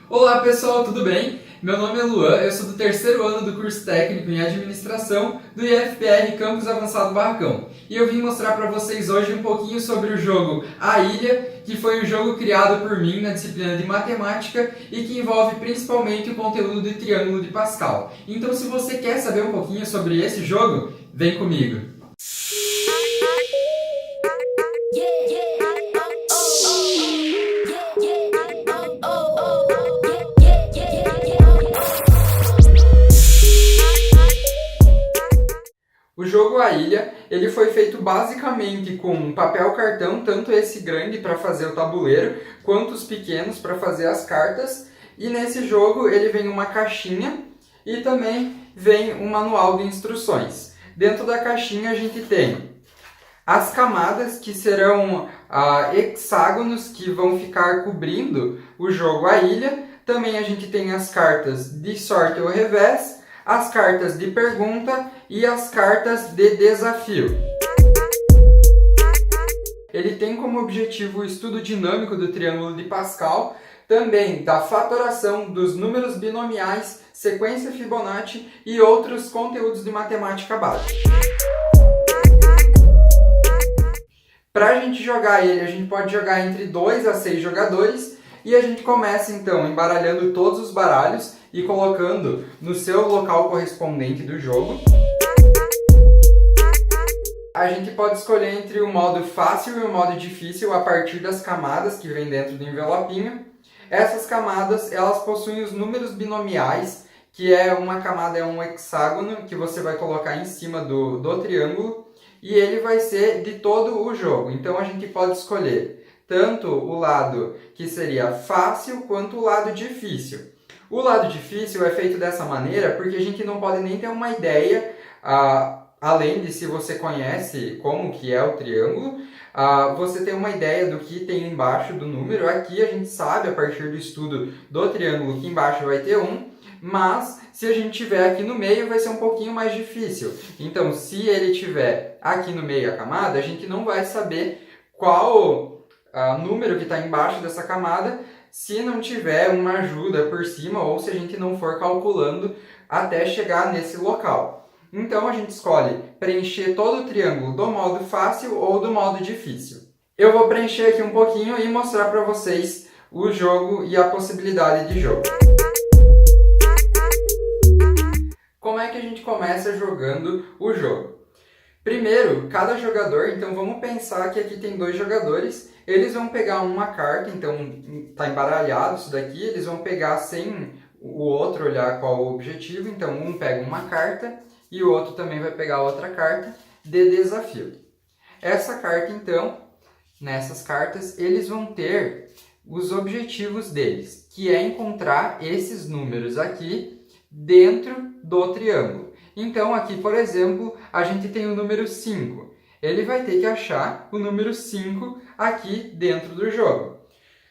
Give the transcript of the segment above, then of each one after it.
Olá pessoal, tudo bem? Meu nome é Luan, eu sou do terceiro ano do curso técnico em administração do IFPR Campus Avançado Barracão. E eu vim mostrar para vocês hoje um pouquinho sobre o jogo A Ilha, que foi um jogo criado por mim na disciplina de matemática e que envolve principalmente o conteúdo do triângulo de Pascal. Então, se você quer saber um pouquinho sobre esse jogo, vem comigo! O jogo A Ilha, ele foi feito basicamente com papel cartão, tanto esse grande para fazer o tabuleiro, quanto os pequenos para fazer as cartas. E nesse jogo ele vem uma caixinha e também vem um manual de instruções. Dentro da caixinha a gente tem as camadas, que serão hexágonos que vão ficar cobrindo o jogo A Ilha. Também a gente tem as cartas de sorte ou revés, as cartas de pergunta e as cartas de desafio. Ele tem como objetivo o estudo dinâmico do triângulo de Pascal, também da fatoração dos números binomiais, sequência Fibonacci e outros conteúdos de matemática básica. Para a gente jogar ele, a gente pode jogar entre 2 a 6 jogadores e a gente começa então embaralhando todos os baralhos e colocando no seu local correspondente do jogo. A gente pode escolher entre o modo fácil e o modo difícil a partir das camadas que vem dentro do envelopinho. Essas camadas, elas possuem os números binomiais, que uma camada é um hexágono que você vai colocar em cima do triângulo e ele vai ser de todo o jogo. Então a gente pode escolher tanto o lado que seria fácil quanto o lado difícil. O lado difícil é feito dessa maneira porque a gente não pode nem ter uma ideia, além de se você conhece como que é o triângulo, você tem uma ideia do que tem embaixo do número. Aqui a gente sabe, a partir do estudo do triângulo, que embaixo vai ter 1, mas se a gente tiver aqui no meio vai ser um pouquinho mais difícil. Então, se ele tiver aqui no meio a camada, a gente não vai saber qual número que está embaixo dessa camada, se não tiver uma ajuda por cima ou se a gente não for calculando até chegar nesse local. Então a gente escolhe preencher todo o triângulo do modo fácil ou do modo difícil. Eu vou preencher aqui um pouquinho e mostrar para vocês o jogo e a possibilidade de jogo. Como é que a gente começa jogando o jogo? Primeiro, cada jogador, então vamos pensar que aqui tem 2 jogadores, eles vão pegar uma carta, então está embaralhado isso daqui, eles vão pegar sem o outro olhar qual o objetivo, então um pega uma carta e o outro também vai pegar outra carta de desafio. Essa carta então, nessas cartas, eles vão ter os objetivos deles, que é encontrar esses números aqui dentro do triângulo. Então aqui, por exemplo, a gente tem o número 5. Ele vai ter que achar o número 5 aqui dentro do jogo.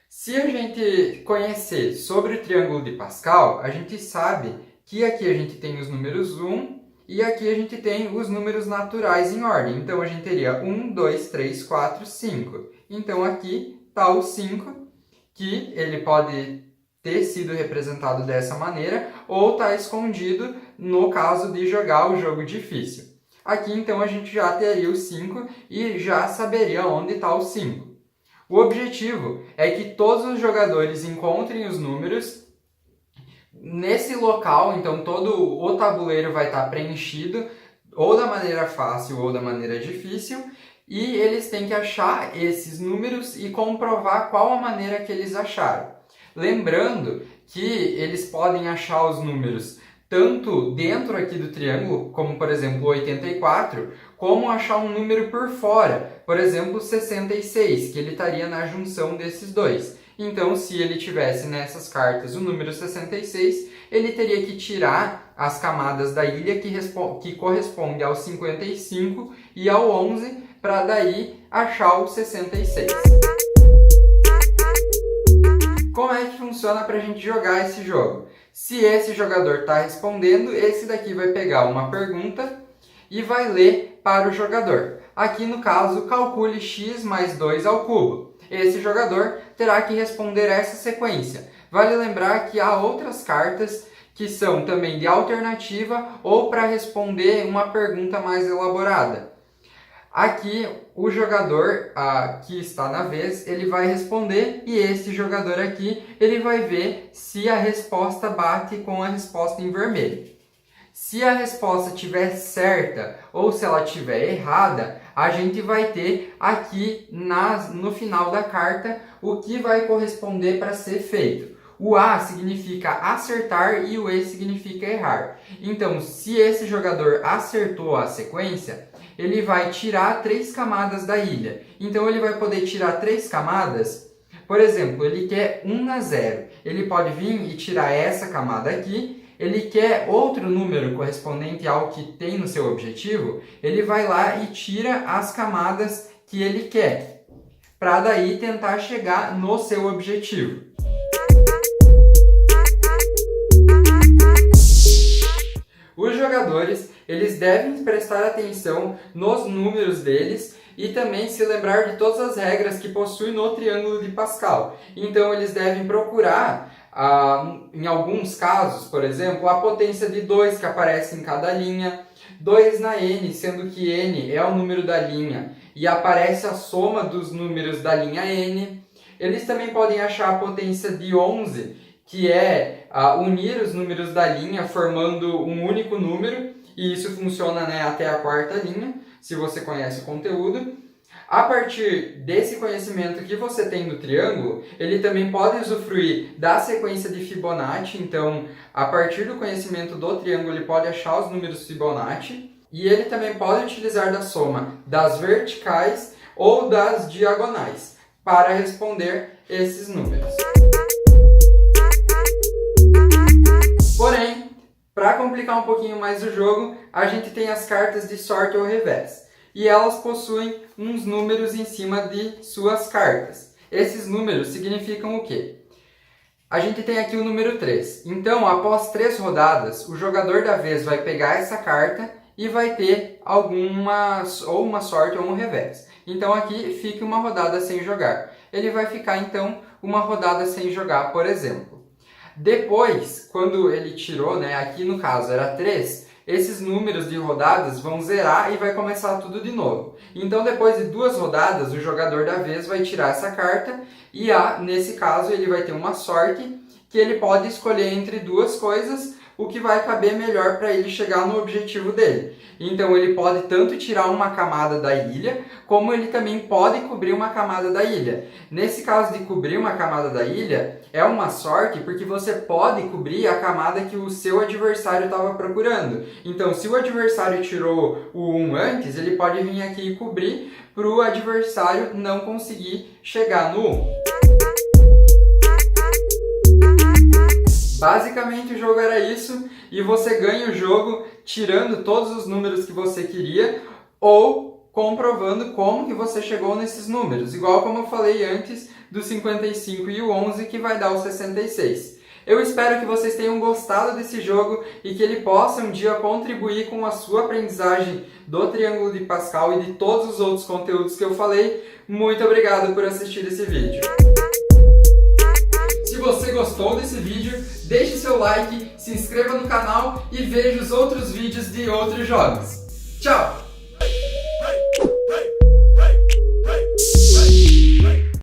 Se a gente conhecer sobre o triângulo de Pascal, a gente sabe que aqui a gente tem os números 1 e aqui a gente tem os números naturais em ordem. Então a gente teria 1, 2, 3, 4, 5. Então aqui está o 5, que ele pode ter sido representado dessa maneira ou está escondido no caso de jogar o jogo difícil. Aqui então a gente já teria o 5 e já saberia onde está o 5. O objetivo é que todos os jogadores encontrem os números nesse local, então todo o tabuleiro vai estar preenchido ou da maneira fácil ou da maneira difícil e eles têm que achar esses números e comprovar qual a maneira que eles acharam. Lembrando que eles podem achar os números tanto dentro aqui do triângulo, como por exemplo 84, como achar um número por fora, por exemplo 66, que ele estaria na junção desses dois. Então, se ele tivesse nessas cartas o número 66, ele teria que tirar as camadas da ilha que corresponde ao 55 e ao 11, para daí achar o 66. Como é que funciona para a gente jogar esse jogo? Se esse jogador está respondendo, esse daqui vai pegar uma pergunta e vai ler para o jogador. Aqui no caso, calcule x mais 2 ao cubo. Esse jogador terá que responder essa sequência. Vale lembrar que há outras cartas que são também de alternativa ou para responder uma pergunta mais elaborada. Aqui, o jogador que está na vez, ele vai responder e esse jogador aqui, ele vai ver se a resposta bate com a resposta em vermelho. Se a resposta estiver certa ou se ela estiver errada, a gente vai ter aqui no final da carta o que vai corresponder para ser feito. O A significa acertar e o E significa errar. Então, se esse jogador acertou a sequência, ele vai tirar 3 camadas da ilha. Então, ele vai poder tirar 3 camadas. Por exemplo, ele quer 1 na 0. Ele pode vir e tirar essa camada aqui. Ele quer outro número correspondente ao que tem no seu objetivo. Ele vai lá e tira as camadas que ele quer, para daí tentar chegar no seu objetivo. Os jogadores, eles devem prestar atenção nos números deles e também se lembrar de todas as regras que possui no Triângulo de Pascal. Então, eles devem procurar, em alguns casos, por exemplo, a potência de 2 que aparece em cada linha, 2 na n, sendo que n é o número da linha e aparece a soma dos números da linha n. Eles também podem achar a potência de 11, que é unir os números da linha formando um único número, e isso funciona, até a 4ª linha, se você conhece o conteúdo. A partir desse conhecimento que você tem do triângulo, ele também pode usufruir da sequência de Fibonacci. Então, a partir do conhecimento do triângulo, ele pode achar os números Fibonacci, e ele também pode utilizar da soma das verticais ou das diagonais para responder esses números. Porém, para complicar um pouquinho mais o jogo, a gente tem as cartas de sorte ou revés. E elas possuem uns números em cima de suas cartas. Esses números significam o quê? A gente tem aqui o número 3. Então, após 3 rodadas, o jogador da vez vai pegar essa carta e vai ter ou uma sorte ou um revés. Então, aqui fica uma rodada sem jogar. Ele vai ficar, então, uma rodada sem jogar, por exemplo. Depois, quando ele tirou, aqui no caso era 3, esses números de rodadas vão zerar e vai começar tudo de novo. Então, depois de 2 rodadas, o jogador da vez vai tirar essa carta e, nesse caso, ele vai ter uma sorte que ele pode escolher entre 2 coisas, o que vai caber melhor para ele chegar no objetivo dele. Então, ele pode tanto tirar uma camada da ilha, como ele também pode cobrir uma camada da ilha. Nesse caso de cobrir uma camada da ilha, é uma sorte porque você pode cobrir a camada que o seu adversário estava procurando. Então, se o adversário tirou o 1 antes, ele pode vir aqui e cobrir para o adversário não conseguir chegar no 1. Basicamente o jogo era isso, e você ganha o jogo tirando todos os números que você queria ou comprovando como que você chegou nesses números, igual como eu falei antes do 55 e o 11 que vai dar o 66. Eu espero que vocês tenham gostado desse jogo e que ele possa um dia contribuir com a sua aprendizagem do Triângulo de Pascal e de todos os outros conteúdos que eu falei. Muito obrigado por assistir esse vídeo. Se você gostou desse vídeo, deixe seu like, se inscreva no canal e veja os outros vídeos de outros jogos. Tchau!